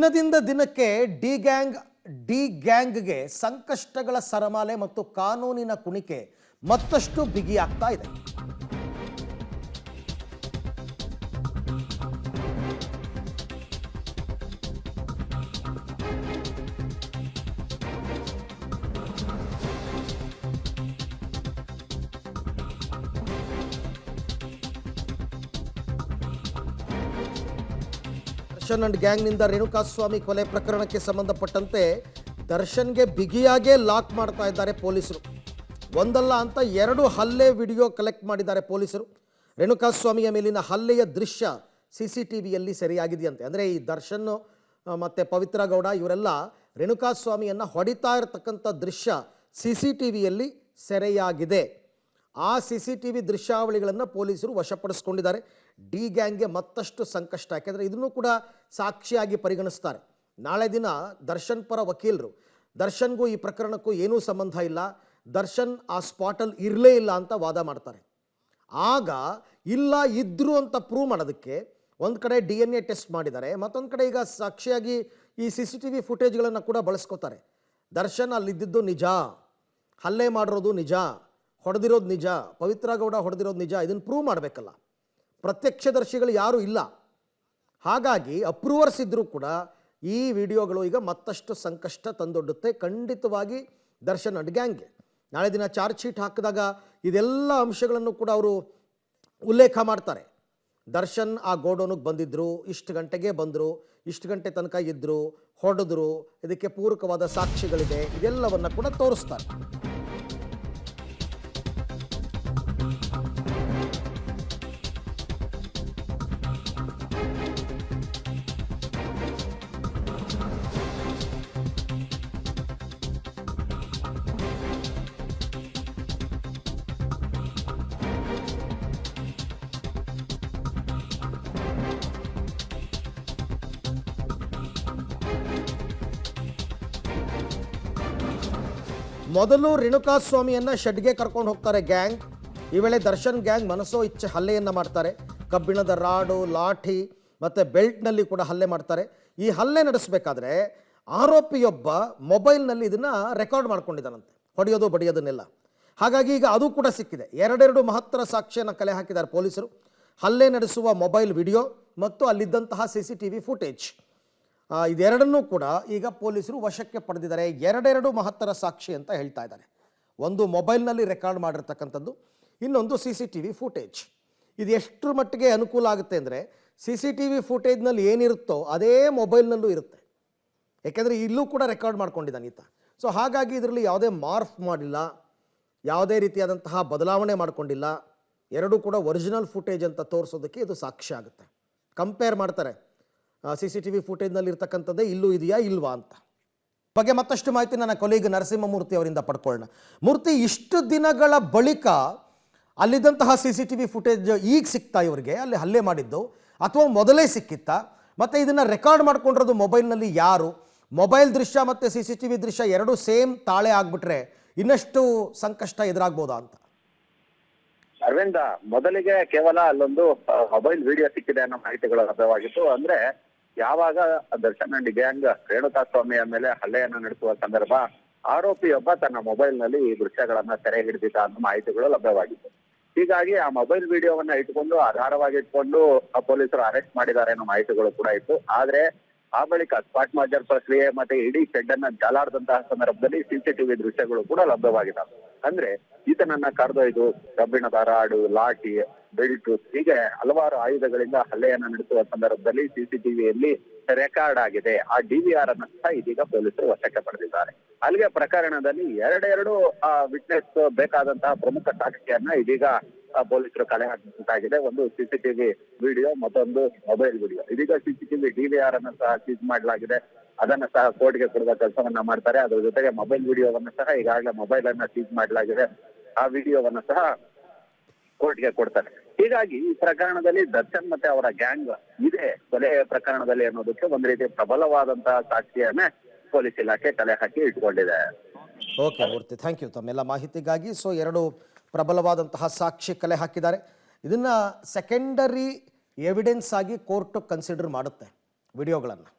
ದಿನದಿಂದ ದಿನಕ್ಕೆ ಡಿ ಗ್ಯಾಂಗ್ಗೆ ಸಂಕಷ್ಟಗಳ ಸರಮಾಲೆ ಮತ್ತು ಕಾನೂನಿನ ಕುಣಿಕೆ ಮತ್ತಷ್ಟು ಬಿಗಿಯಾಗ್ತಾ ಇದೆ. ದರ್ಶನ್ ಅಂಡ್ ಗ್ಯಾಂಗ್ನಿಂದ ರೇಣುಕಾಸ್ವಾಮಿ ಕೊಲೆ ಪ್ರಕರಣಕ್ಕೆ ಸಂಬಂಧಪಟ್ಟಂತೆ ದರ್ಶನ್ಗೆ ಬಿಗಿಯಾಗೇ ಲಾಕ್ ಮಾಡ್ತಾ ಇದ್ದಾರೆ ಪೊಲೀಸರು. ಒಂದಲ್ಲ ಅಂತ 2 ಹಲ್ಲೆ ವಿಡಿಯೋ ಕಲೆಕ್ಟ್ ಮಾಡಿದ್ದಾರೆ ಪೊಲೀಸರು. ರೇಣುಕಾಸ್ವಾಮಿಯ ಮೇಲಿನ ಹಲ್ಲೆಯ ದೃಶ್ಯ CCTVಯಲ್ಲಿ ಸೆರೆಯಾಗಿದೆಯಂತೆ. ಅಂದರೆ ಈ ದರ್ಶನ್ ಮತ್ತು ಪವಿತ್ರ ಗೌಡ ಇವರೆಲ್ಲ ರೇಣುಕಾಸ್ವಾಮಿಯನ್ನು ಹೊಡಿತಾ ಇರತಕ್ಕಂಥ ದೃಶ್ಯ CCTVಯಲ್ಲಿ ಸೆರೆಯಾಗಿದೆ. ಆ CCTV ದೃಶ್ಯಾವಳಿಗಳನ್ನು ಪೊಲೀಸರು ವಶಪಡಿಸ್ಕೊಂಡಿದ್ದಾರೆ. ಡಿ ಗ್ಯಾಂಗ್ಗೆ ಮತ್ತಷ್ಟು ಸಂಕಷ್ಟ, ಯಾಕೆಂದರೆ ಇದನ್ನು ಕೂಡ ಸಾಕ್ಷಿಯಾಗಿ ಪರಿಗಣಿಸ್ತಾರೆ. ನಾಳೆ ದಿನ ದರ್ಶನ್ ಪರ ವಕೀಲರು ದರ್ಶನ್ಗೂ ಈ ಪ್ರಕರಣಕ್ಕೂ ಏನೂ ಸಂಬಂಧ ಇಲ್ಲ, ದರ್ಶನ್ ಆ ಸ್ಪಾಟಲ್ಲಿ ಇರಲೇ ಇಲ್ಲ ಅಂತ ವಾದ ಮಾಡ್ತಾರೆ. ಆಗ ಇಲ್ಲ ಇದ್ರು ಅಂತ ಪ್ರೂವ್ ಮಾಡೋದಕ್ಕೆ ಒಂದು ಕಡೆ DNA ಟೆಸ್ಟ್ ಮಾಡಿದ್ದಾರೆ, ಮತ್ತೊಂದು ಕಡೆ ಈಗ ಸಾಕ್ಷಿಯಾಗಿ ಈ CCTV ಫುಟೇಜ್ಗಳನ್ನು ಕೂಡ ಬಳಸ್ಕೋತಾರೆ. ದರ್ಶನ್ ಅಲ್ಲಿದ್ದಿದ್ದು ನಿಜ, ಹಲ್ಲೆ ಮಾಡಿರೋದು ನಿಜ, ಹೊಡೆದಿರೋದು ನಿಜ, ಪವಿತ್ರ ಗೌಡ ಹೊಡೆದಿರೋದು ನಿಜ, ಇದನ್ನು ಪ್ರೂವ್ ಮಾಡಬೇಕಲ್ಲ. ಪ್ರತ್ಯಕ್ಷದರ್ಶಿಗಳು ಯಾರೂ ಇಲ್ಲ. ಹಾಗಾಗಿ ಅಪ್ರೂವರ್ಸ್ ಇದ್ದರೂ ಕೂಡ ಈ ವಿಡಿಯೋಗಳು ಈಗ ಮತ್ತಷ್ಟು ಸಂಕಷ್ಟ ತಂದೊಡ್ಡುತ್ತೆ ಖಂಡಿತವಾಗಿ ದರ್ಶನ್ ಅಂಡ್ ಗ್ಯಾಂಗ್ಗೆ. ನಾಳೆ ದಿನ ಚಾರ್ಜ್ ಶೀಟ್ ಹಾಕಿದಾಗ ಇದೆಲ್ಲ ಅಂಶಗಳನ್ನು ಕೂಡ ಅವರು ಉಲ್ಲೇಖ ಮಾಡ್ತಾರೆ. ದರ್ಶನ್ ಆ ಗೋಡೌನಿಗೆ ಬಂದಿದ್ದರು, ಇಷ್ಟು ಗಂಟೆಗೆ ಬಂದರು, ಇಷ್ಟು ಗಂಟೆ ತನಕ ಇದ್ದರು, ಹೊಡೆದ್ರು, ಇದಕ್ಕೆ ಪೂರಕವಾದ ಸಾಕ್ಷಿಗಳಿದೆ, ಇದೆಲ್ಲವನ್ನು ಕೂಡ ತೋರಿಸ್ತಾರೆ. ಮೊದಲು ರೇಣುಕಾಸ್ವಾಮಿಯನ್ನು ಶೆಡ್ಗೆ ಕರ್ಕೊಂಡು ಹೋಗ್ತಾರೆ ಗ್ಯಾಂಗ್. ಈ ವೇಳೆ ದರ್ಶನ್ ಗ್ಯಾಂಗ್ ಮನಸೋ ಇಚ್ಛೆ ಹಲ್ಲೆಯನ್ನು ಮಾಡ್ತಾರೆ. ಕಬ್ಬಿಣದ ರಾಡು, ಲಾಠಿ ಮತ್ತು ಬೆಲ್ಟ್ನಲ್ಲಿ ಕೂಡ ಹಲ್ಲೆ ಮಾಡ್ತಾರೆ. ಈ ಹಲ್ಲೆ ನಡೆಸಬೇಕಾದ್ರೆ ಆರೋಪಿಯೊಬ್ಬ ಮೊಬೈಲ್ನಲ್ಲಿ ಇದನ್ನು ರೆಕಾರ್ಡ್ ಮಾಡ್ಕೊಂಡಿದ್ದಾನಂತೆ, ಹೊಡೆಯೋದು ಬಡಿಯೋದನ್ನೆಲ್ಲ. ಹಾಗಾಗಿ ಈಗ ಅದು ಕೂಡ ಸಿಕ್ಕಿದೆ. 2 ಮಹತ್ತರ ಸಾಕ್ಷ್ಯನ ಕಲೆ ಹಾಕಿದ್ದಾರೆ ಪೊಲೀಸರು. ಹಲ್ಲೆ ನಡೆಸುವ ಮೊಬೈಲ್ ವಿಡಿಯೋ ಮತ್ತು ಅಲ್ಲಿದ್ದಂತಹ CCTV ಫುಟೇಜ್, ಇದೆರಡನ್ನೂ ಕೂಡ ಈಗ ಪೊಲೀಸರು ವಶಕ್ಕೆ ಪಡೆದಿದ್ದಾರೆ. 2 ಮಹತ್ತರ ಸಾಕ್ಷಿ ಅಂತ ಹೇಳ್ತಾ ಇದ್ದಾರೆ. ಒಂದು ಮೊಬೈಲ್ನಲ್ಲಿ ರೆಕಾರ್ಡ್ ಮಾಡಿರ್ತಕ್ಕಂಥದ್ದು, ಇನ್ನೊಂದು CCTV ಫುಟೇಜ್. ಇದು ಎಷ್ಟರ ಮಟ್ಟಿಗೆ ಅನುಕೂಲ ಆಗುತ್ತೆ ಅಂದರೆ CCTV ಫುಟೇಜ್ನಲ್ಲಿ ಏನಿರುತ್ತೋ ಅದೇ ಮೊಬೈಲ್ನಲ್ಲೂ ಇರುತ್ತೆ, ಯಾಕೆಂದರೆ ಇಲ್ಲೂ ಕೂಡ ರೆಕಾರ್ಡ್ ಮಾಡ್ಕೊಂಡಿದ್ದಾನೆ ಈತ. ಸೊ ಹಾಗಾಗಿ ಇದರಲ್ಲಿ ಯಾವುದೇ ಮಾರ್ಫ್ ಮಾಡಿಲ್ಲ, ಯಾವುದೇ ರೀತಿಯಾದಂತಹ ಬದಲಾವಣೆ ಮಾಡಿಕೊಂಡಿಲ್ಲ. 2 ಕೂಡ ಒರಿಜಿನಲ್ ಫುಟೇಜ್ ಅಂತ ತೋರಿಸೋದಕ್ಕೆ ಇದು ಸಾಕ್ಷಿ ಆಗುತ್ತೆ. ಕಂಪೇರ್ ಮಾಡ್ತಾರೆ, CCTV ಫುಟೇಜ್ನಲ್ಲಿ ಇರ್ತಕ್ಕಂಥದ್ದೇ ಇಲ್ಲೂ ಇದೆಯಾ ಇಲ್ವಾ ಅಂತ. ಬಗ್ಗೆ ಮತ್ತಷ್ಟು ಮಾಹಿತಿ ನನ್ನ ಕೊಲೀಗ್ ನರಸಿಂಹಮೂರ್ತಿ ಅವರಿಂದ ಪಡ್ಕೊಳ್ಳೋಣ. ಮೂರ್ತಿ, ಇಷ್ಟು ದಿನಗಳ ಬಳಿಕ ಅಲ್ಲಿದ್ದಂತಹ CCTV ಫುಟೇಜ್ ಈಗ ಸಿಗ್ತಾ ಇವರಿಗೆ, ಅಲ್ಲಿ ಹಲ್ಲೆ ಮಾಡಿದ್ದು, ಅಥವಾ ಮೊದಲೇ ಸಿಕ್ಕಿತ್ತಾ? ಮತ್ತು ಇದನ್ನು ರೆಕಾರ್ಡ್ ಮಾಡ್ಕೊಂಡಿರೋದು ಮೊಬೈಲ್ನಲ್ಲಿ ಯಾರು? ಮೊಬೈಲ್ ದೃಶ್ಯ ಮತ್ತು CCTV ದೃಶ್ಯ 2 ಸೇಮ್ ತಾಳೆ ಆಗಿಬಿಟ್ರೆ ಇನ್ನಷ್ಟು ಸಂಕಷ್ಟ ಎದುರಾಗ್ಬೋದಾ ಅಂತ? ಅರವಿಂದ, ಮೊದಲಿಗೆ ಕೇವಲ ಅಲ್ಲೊಂದು ಮೊಬೈಲ್ ವಿಡಿಯೋ ಸಿಕ್ಕಿದೆ ಅನ್ನೋ ಮಾಹಿತಿಗಳು ಲಭ್ಯವಾಗಿತ್ತು. ಅಂದ್ರೆ ಯಾವಾಗ ದರ್ಶನ್ ಅಂಡ್ ಗ್ಯಾಂಗ್ ರೇಣುಕಾಸ್ವಾಮಿಯ ಮೇಲೆ ಹಲ್ಲೆಯನ್ನ ನಡೆಸುವ ಸಂದರ್ಭ ಆರೋಪಿಯೊಬ್ಬ ತನ್ನ ಮೊಬೈಲ್ ನಲ್ಲಿ ಈ ದೃಶ್ಯಗಳನ್ನ ಸೆರೆ ಹಿಡಿದಿದ್ದ ಅನ್ನೋ ಮಾಹಿತಿಗಳು ಲಭ್ಯವಾಗಿತ್ತು. ಹೀಗಾಗಿ ಆ ಮೊಬೈಲ್ ವಿಡಿಯೋವನ್ನ ಇಟ್ಕೊಂಡು ಆಧಾರವಾಗಿ ಇಟ್ಕೊಂಡು ಪೊಲೀಸರು ಅರೆಸ್ಟ್ ಮಾಡಿದ್ದಾರೆ ಅನ್ನೋ ಮಾಹಿತಿಗಳು ಕೂಡ ಇತ್ತು. ಆದ್ರೆ ಆ ಬಳಿಕ ಸ್ಪಾಟ್ ಮಾರ್ಜರ್ ಪ್ರಕ್ರಿಯೆ ಮತ್ತೆ ಇಡೀ ಶೆಡ್ ಅನ್ನ ಜಾಲಾಡದಂತಹ ಸಂದರ್ಭದಲ್ಲಿ CCTV ದೃಶ್ಯಗಳು ಕೂಡ ಲಭ್ಯವಾಗಿದ್ದಾವೆ. ಅಂದ್ರೆ ಈತನನ್ನ ಕರೆದೊಯ್ದು ಕಬ್ಬಿಣದ ರಾಡು, ಲಾಠಿ, ಬೆಲ್ಟ್ ಹೀಗೆ ಹಲವಾರು ಆಯುಧಗಳಿಂದ ಹಲ್ಲೆಯನ್ನ ನಡೆಸುವ ಸಂದರ್ಭದಲ್ಲಿ CCTVಯಲ್ಲಿ ರೆಕಾರ್ಡ್ ಆಗಿದೆ. ಆ DVR ಅನ್ನ ಸಹ ಇದೀಗ ಪೊಲೀಸರು ವಶಕ್ಕೆ ಪಡೆದಿದ್ದಾರೆ. ಅಲ್ಲಿಗೆ ಪ್ರಕರಣದಲ್ಲಿ 2 ವಿಟ್ನೆಸ್ ಬೇಕಾದಂತಹ ಪ್ರಮುಖ ಸಾಕ್ಷಿಯನ್ನ ಇದೀಗ ಪೊಲೀಸರು ಕಲೆ ಹಾಕಬೇಕಾಗಿದೆ. ಒಂದು CCTV ವಿಡಿಯೋ, ಮತ್ತೊಂದು ಮೊಬೈಲ್ ವಿಡಿಯೋ. ಇದೀಗ CCTV DVR ಅನ್ನ ಸಹ ಸೀಸ್ ಮಾಡಲಾಗಿದೆ. ಅದನ್ನ ಸಹ ಕೋರ್ಟ್ಗೆ ಕೊಡುವ ಕೆಲಸವನ್ನ ಮಾಡ್ತಾರೆ. ಅದ್ರ ಜೊತೆಗೆ ಮೊಬೈಲ್ ವಿಡಿಯೋವನ್ನ ಸಹ ಈಗಾಗಲೇ ಮೊಬೈಲ್ ಅನ್ನ ಸೀಸ್ ಮಾಡಲಾಗಿದೆ. ಆ ವಿಡಿಯೋವನ್ನ ಸಹ ಕೋರ್ಟ್ಗೆ ಕೊಡ್ತಾರೆ. ಹೀಗಾಗಿ ಈ ಪ್ರಕರಣದಲ್ಲಿ ದರ್ಶನ್ ಮತ್ತೆ ಅವರ ಗ್ಯಾಂಗ್ ಇದೆ ಕೊಲೆ ಪ್ರಕರಣದಲ್ಲಿ ಅನ್ನೋದಕ್ಕೆ ಒಂದು ರೀತಿ ಪ್ರಬಲವಾದಂತಹ ಸಾಕ್ಷಿಯನ್ನೇ ಪೊಲೀಸ್ ಇಲಾಖೆ ಕಲೆ ಹಾಕಿ ಇಟ್ಕೊಂಡಿದೆ. ಓಕೆ ಮೂರ್ತಿ, ಥ್ಯಾಂಕ್ ಯು ತಮ್ಮೆಲ್ಲ ಮಾಹಿತಿಗಾಗಿ. ಸೊ 2 ಪ್ರಬಲವಾದಂತಹ ಸಾಕ್ಷಿ ಕಲೆ ಹಾಕಿದ್ದಾರೆ. ಇದನ್ನು ಸೆಕೆಂಡರಿ ಎವಿಡೆನ್ಸ್ ಆಗಿ ಕೋರ್ಟ್ ಕನ್ಸಿಡರ್ ಮಾಡುತ್ತೆ ವಿಡಿಯೋಗಳನ್ನು.